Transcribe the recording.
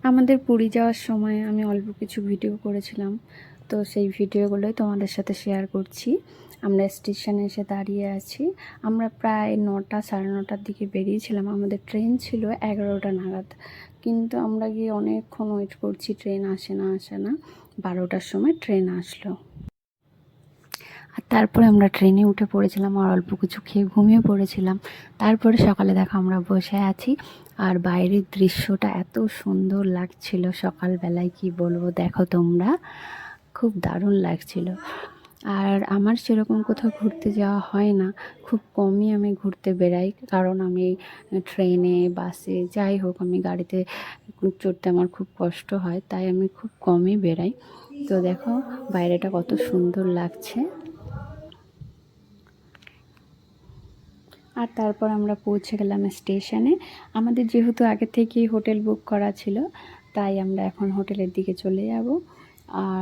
আমাদের পুরী যাওয়ার সময় আমি অল্প কিছু ভিডিও করেছিলাম, তো সেই ভিডিওগুলোই তোমাদের সাথে শেয়ার করছি। আমরা স্টেশনে এসে দাঁড়িয়ে আছি। আমরা প্রায় 9টা 9:30টার দিকে বেরিয়েছিলাম। আমাদের ট্রেন ছিল 11টা নাগাদ, কিন্তু আমরা গিয়ে অনেকক্ষণ ওয়েট করছি, ট্রেন আসে না। 12টার সময় ট্রেন আসলো। আর তারপরে আমরা ট্রেনে উঠে পড়েছিলাম আর অল্প কিছু খেয়ে ঘুমিয়ে পড়েছিলাম। তারপরে সকালে দেখো আমরা বসে আছি, আর বাইরের দৃশ্যটা এত সুন্দর লাগছিল সকালবেলায়, কি বলবো, দেখো তোমরা, খুব দারুণ লাগছিল। আর আমার সেরকম কোথাও ঘুরতে যাওয়া হয় না, খুব কমই আমি ঘুরতে বেরাই, কারণ আমি ট্রেনে বাসে যাই হোক, আমি গাড়িতে চড়তে আমার খুব কষ্ট হয়, তাই আমি খুব কমই বেরাই। তো দেখো বাইরেটা কত সুন্দর লাগছে। আর তারপর আমরা পৌঁছে গেলাম স্টেশনে। আমাদের যেহেতু আগে থেকেই হোটেল বুক করা ছিল, তাই আমরা এখন হোটেলের দিকে চলে যাব। আর